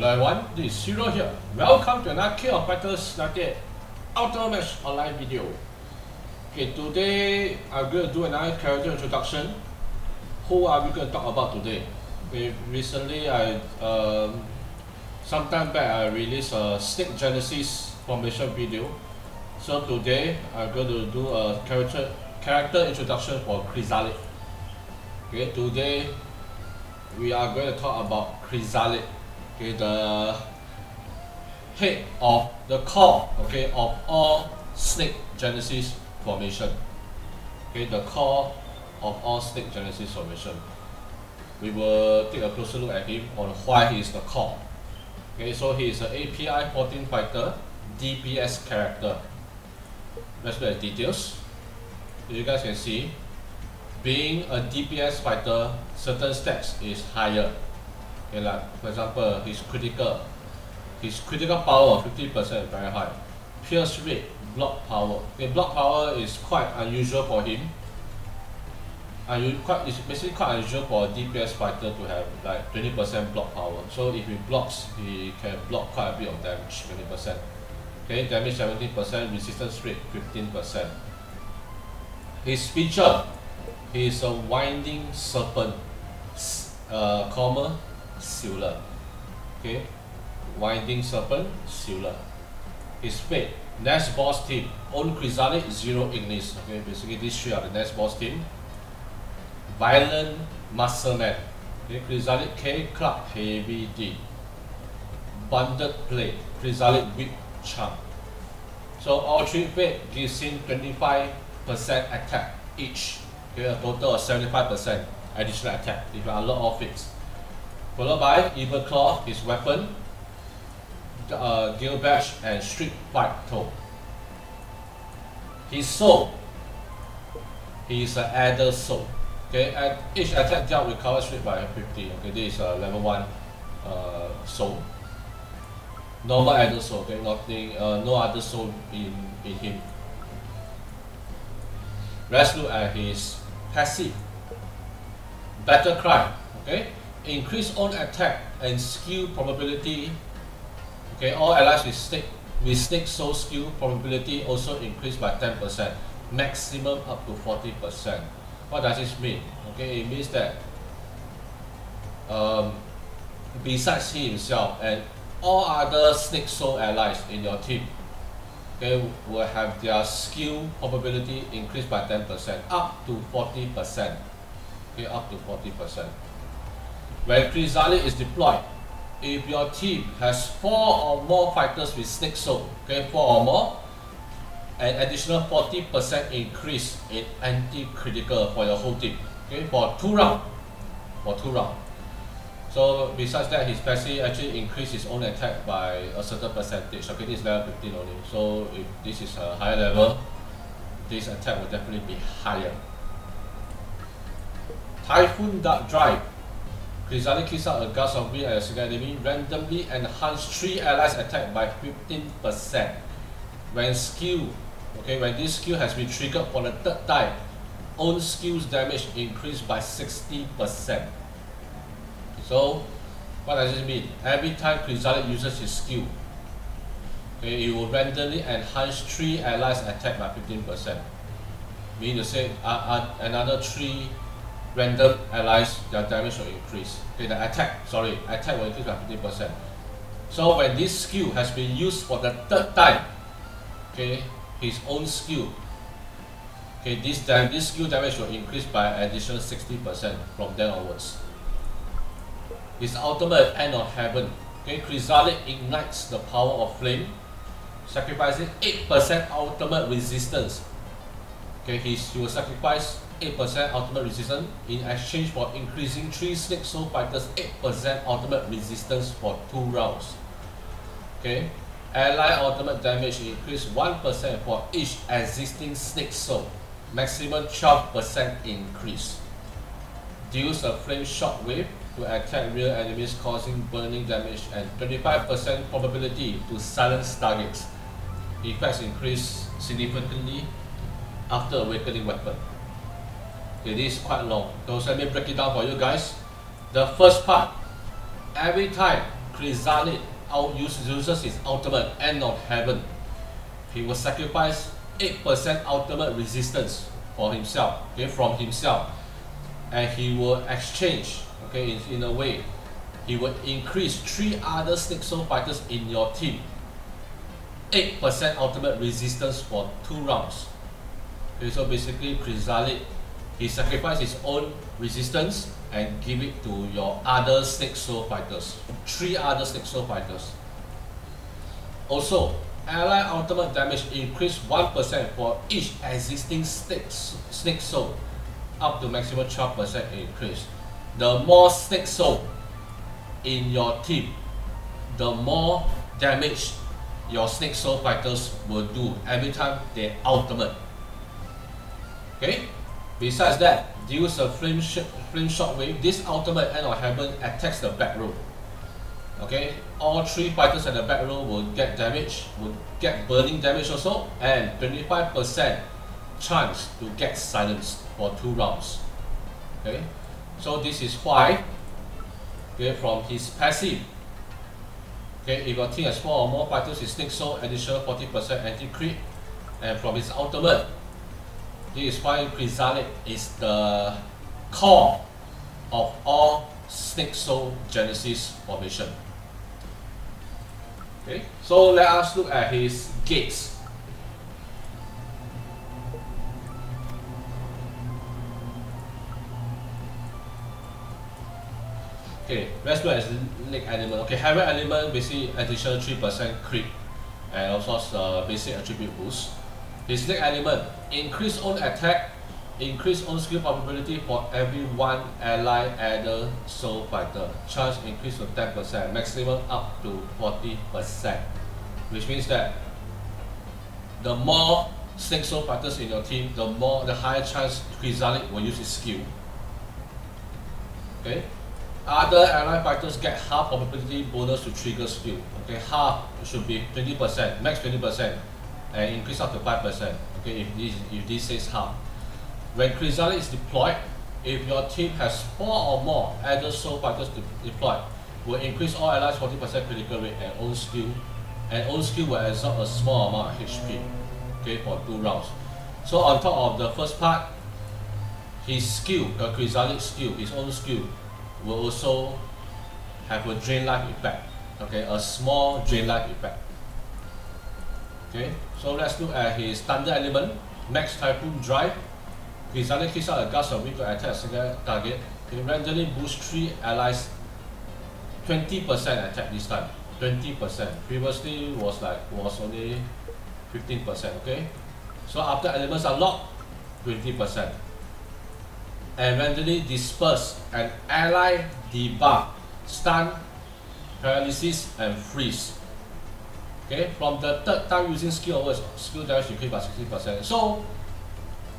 Hello everyone, this is Zero here. Welcome to another KOF98 Ultimate Match online video. Okay, today I'm going to do another character introduction. Who are we going to talk about today? Okay, recently sometime back I released a Snake Genesis formation video. So today I'm going to do a character introduction for Krizalid. Okay, today we are going to talk about Krizalid. Okay, the head of the core, okay, of all Snake Genesis formation. Okay, the core of all Snake Genesis formation. We will take a closer look at him on why he is the core. Okay, so he is an API 14 fighter, DPS character. Let's look at details. As you guys can see, being a DPS fighter, certain stats is higher. Okay, like for example, his critical power of 50% is very high. Pierce rate, block power. Okay, block power is quite unusual for him. It's basically quite unusual for a DPS fighter to have like 20% block power. So if he blocks, he can block quite a bit of damage, 20%. Okay, damage 17%, resistance rate 15%. His feature is a winding serpent, Sealer. Okay, winding serpent, Sealer. His fate, next boss team, own Krizalid, 0 Ignis. Okay, basically these three are the next boss team. Violent Muscle Man. Okay, Krizalid K Club Heavy D. Bundled Plate, Krizalid Whip Charm. So all three fate gives him 25% attack each. Okay, a total of 75% additional attack if you unlock all fates. Followed by Evil Claw, his weapon, Gale Bash and Street Fight Toe. His soul, he is an Adder Soul. Okay, and each attack dealt recovers straight by 50. Okay, this is a level 1 soul. Normal Adder Soul. Okay, nothing, no other soul in him. Let's look at his passive. Battle Cry. Okay, increase own attack and skill probability. Okay, all allies with snake soul skill probability also increased by 10%, maximum up to 40%. What does this mean? Okay, it means that besides he himself and all other snake soul allies in your team, okay, will have their skill probability increased by 10%, up to 40%. Okay, up to 40%. When Krizalid is deployed, if your team has 4 or more fighters with snake soul, okay, 4 or more, an additional 40% increase in anti-critical for your whole team. Okay, for 2 rounds. So besides that, his passive actually increased his own attack by a certain percentage. Okay, this is level 15 only. So if this is a higher level, this attack will definitely be higher. Typhoon Dark Drive. Krizalid kicks out a gust of wind at a single enemy, randomly enhance 3 allies attack by 15%. When this skill has been triggered for the 3rd time, own skills damage increased by 60%. So what does this mean? Every time Krizalid uses his skill, okay, it will randomly enhance 3 allies attack by 15%. Meaning to say another 3 random allies, their damage will increase. Okay, the attack will increase by 50%. So when this skill has been used for the 3rd time, okay, his own skill, okay, this skill damage will increase by an additional 60% from then onwards. His ultimate, End of Heaven. Okay, Krizalid ignites the power of flame, sacrificing 8% ultimate resistance. Okay, he will sacrifice 8% ultimate resistance in exchange for increasing 3 snake soul fighters 8% ultimate resistance for 2 rounds. Okay, ally ultimate damage increase 1% for each existing snake soul, maximum 12% increase. Deals a flame shockwave to attack real enemies, causing burning damage and 25% probability to silence targets. Effects increase significantly after awakening weapon. Okay, this is quite long, so let me break it down for you guys. The first part, every time Krizalid uses his ultimate End of Heaven, he will sacrifice 8% ultimate resistance for himself, okay, from himself, and he will exchange, okay, in a way, he will increase 3 other Snake Soul fighters in your team 8% ultimate resistance for 2 rounds. Okay, so basically Krizalid, he sacrificed his own resistance and give it to your other Snake Soul fighters, 3 other Snake Soul fighters. Also, ally ultimate damage increase 1% for each existing Snake Soul, up to maximum 12% increase. The more Snake Soul in your team, the more damage your Snake Soul fighters will do every time they ultimate. Okay? Besides that, deals a flame shockwave. This ultimate End of Heaven attacks the back row. Okay? All 3 fighters at the back row will get damage, will get burning damage also, and 25% chance to get silenced for 2 rounds. Okay? So this is why, okay, from his passive, okay, if your team has 4 or more fighters, his Snake Soul additional 40% anti-crit, and from his ultimate, this is why Krizalid is the core of all Snake Soul Genesis formation. Okay, so let us look at his gates. Okay, let's look at his leg element. Okay, Heaven element basically additional 3% crit and also basic attribute boost. His leg element, increase own attack, increase own skill probability for every 1 ally adder soul fighter. Chance increase to 10%, maximum up to 40%. Which means that the more Snake Soul fighters in your team, the higher chance Krizalid will use his skill. Okay? Other ally fighters get half probability bonus to trigger skill. Okay, half should be 20%, max 20%, and increase up to 5%. Okay, if this says half. When Krizalid is deployed, if your team has 4 or more adder soul fighters deployed, will increase all allies 40% critical rate and own skill will absorb a small amount of HP. Okay, for 2 rounds. So on top of the first part, his skill, Krizalid's skill, his own skill, will also have a drain life effect. Okay, a small drain life effect. Okay, so let's look at his thunder element, max typhoon drive. Krizalid kicks out a gust of wind to attack a single target. It randomly boosts 3 allies 20% attack this time. 20%. Previously was only 15%. Okay, so after elements unlocked, 20%. And randomly disperse an ally debuff, stun, paralysis, and freeze. Okay, from the 3rd time using skill onwards, skill damage increased by 60%. So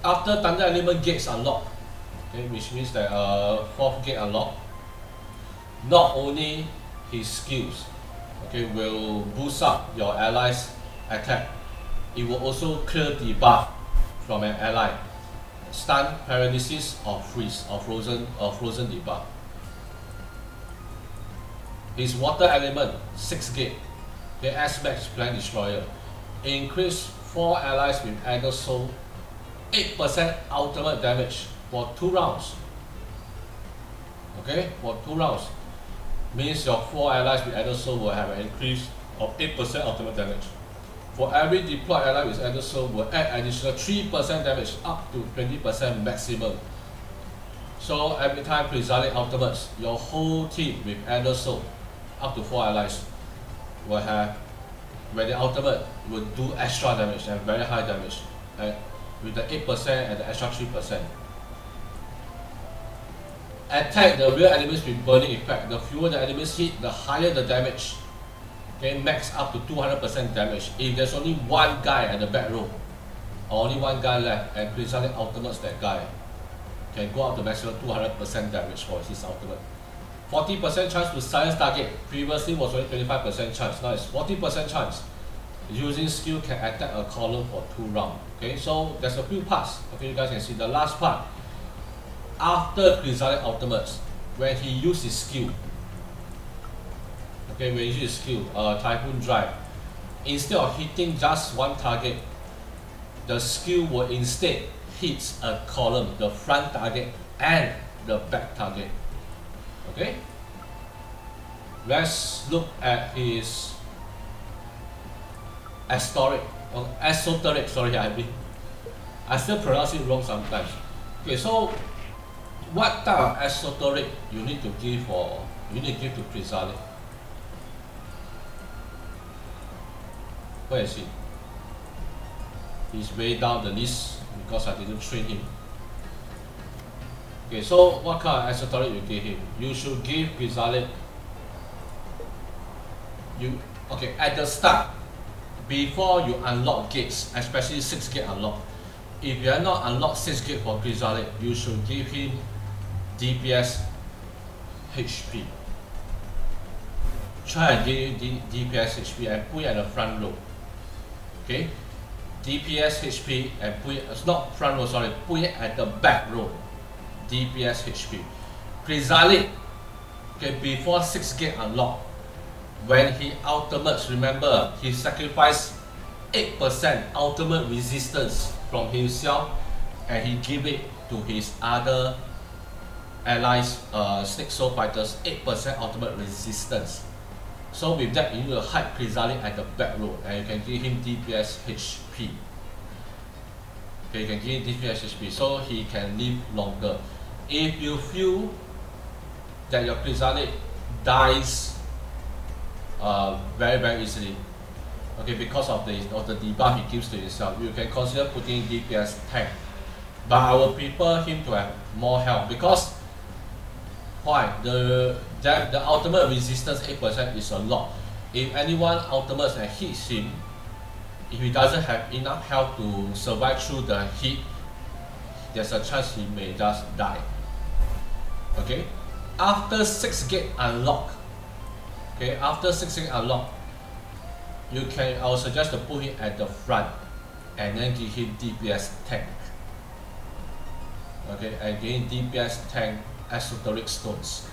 after thunder element gates unlocked, okay, which means that 4th gate unlocked, not only his skills, okay, will boost up your allies' attack, it will also clear debuff from an ally. Stun, paralysis, or freeze, or frozen debuff. His water element, 6th gate, the S-Max Planet Destroyer, increase 4 allies with adder soul 8% ultimate damage for 2 rounds. Okay, for 2 rounds. Means your 4 allies with adder soul will have an increase of 8% ultimate damage. For every deployed ally with adder soul will add additional 3% damage up to 20% maximum. So every time Krizalid ultimates, your whole team with adder soul, up to 4 allies, will have, when the ultimate will do extra damage and very high damage, and with the 8% and the extra 3%. Attack the real enemies with burning effect. The fewer the enemies hit, the higher the damage. Okay, max up to 200% damage. If there's only 1 guy at the back row, or only 1 guy left, and Krizalid ultimates that guy, can go up to maximum 200% damage for his ultimate. 40% chance to silence target. Previously was only 25% chance. Now it's 40% chance. Using skill can attack a column for 2 rounds. Okay, so there's a few parts. Okay, you guys can see the last part. After Krizalid ultimates, when he uses his skill, okay, when you use skill, Typhoon Drive, instead of hitting just one target, the skill will instead hit a column, the front target and the back target. Okay, let's look at his esoteric. Sorry, I still pronounce it wrong sometimes. Okay, so what type of esoteric you need to give to Krizalid? Where is he? He's way down the list because I didn't train him. Okay, so what kind of esoteric you give him? You should give Krizalid. Okay, at the start, before you unlock gates, especially 6 gate unlock, if you have not unlocked 6 gate for Krizalid, you should give him DPS HP. Try and give him DPS HP and put it at the front row. Okay, DPS HP and put it, it's not front row, sorry, put it at the back row. DPS HP. Krizalid, okay, before 6 gate unlock, when he ultimates, remember, he sacrificed 8% ultimate resistance from himself and he give it to his other allies, Snake Soul fighters, 8% ultimate resistance. So with that, you need to hide Krizalid at the back row and you can give him DPS HP. Okay, you can give him DPS HP so he can live longer. If you feel that your Krizalid dies very easily, okay, because of the debuff he gives to himself, you can consider putting DPS tank. But I will prefer him to have more health because why? The ultimate resistance 8% is a lot. If anyone ultimates and hits him, if he doesn't have enough health to survive through the hit, there's a chance he may just die. Okay, after 6 gate unlock, okay, after 6 gate unlock, I will suggest to put him at the front and then give him DPS tank. Okay, and give him DPS tank esoteric stones.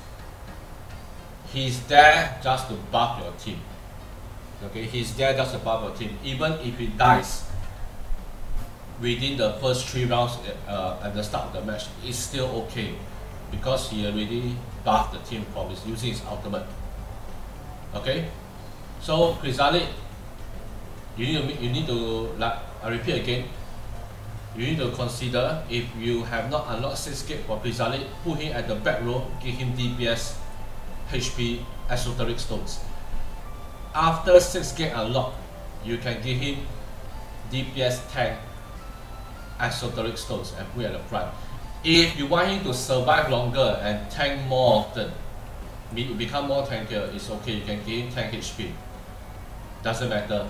He's there just to buff your team. Okay, he's there just to buff your team. Even if he dies within the first 3 rounds at the start of the match, it's still okay because he already buffed the team from using his ultimate. Okay, so Krizalid, you need to, like I repeat again, you need to consider, if you have not unlocked 6 gate for Krizalid, put him at the back row, give him DPS HP esoteric stones. After 6 gate unlock, you can give him DPS tank esoteric stones and put it at the front. If you want him to survive longer and tank more often, become more tankier, it's okay, you can give him tank HP. Doesn't matter.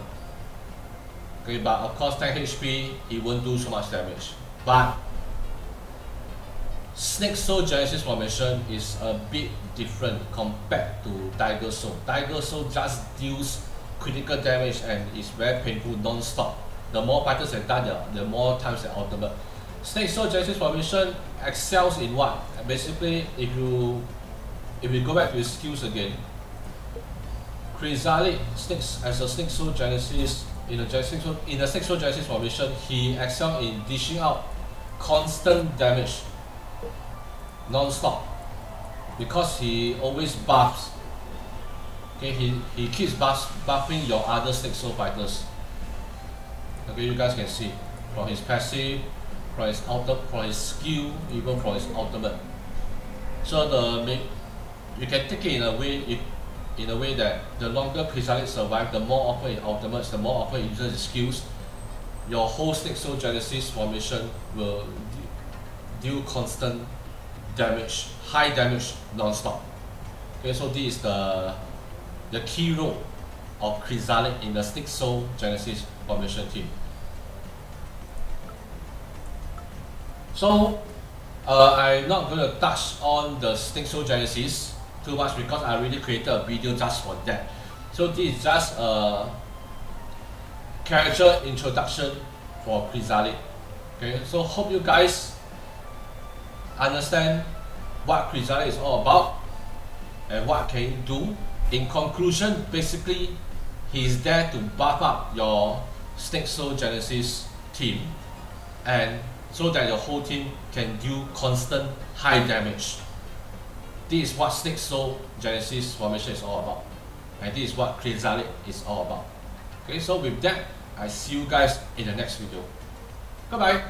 Okay, but of course tank HP, he won't do so much damage. But Snake Soul Genesis formation is a bit different compared to Tiger Soul. Tiger Soul just deals critical damage and is very painful non-stop. The more fighters have done, the more times the ultimate. Snake Soul Genesis formation excels in what? Basically, if you go back to his skills again, Krizalid as a Snake Soul Genesis, in the Snake Soul Genesis formation, he excels in dishing out constant damage non-stop because he always buffs. Okay, he keeps buffing your other Snake Soul fighters. Okay, you guys can see from his passive, from his skill, even from his ultimate. So you can take it in a way that the longer Krizalid survives, the more often it ultimates, the more often it uses his skills, your whole Snake Soul Genesis formation will deal constant damage, high damage non-stop. Okay, so this is the key role of Krizalid in the Snake Soul Genesis formation team. So I'm not going to touch on the Snake Soul Genesis too much because I already created a video just for that. So this is just a character introduction for Krizalid. Okay, so hope you guys understand what Krizalid is all about and what can you do In conclusion, basically, he's there to buff up your Snake Soul Genesis team, and so that your whole team can do constant high damage. This is what Snake Soul Genesis formation is all about, and this is what Krizalid is all about. Okay, so with that, I see you guys in the next video. Goodbye.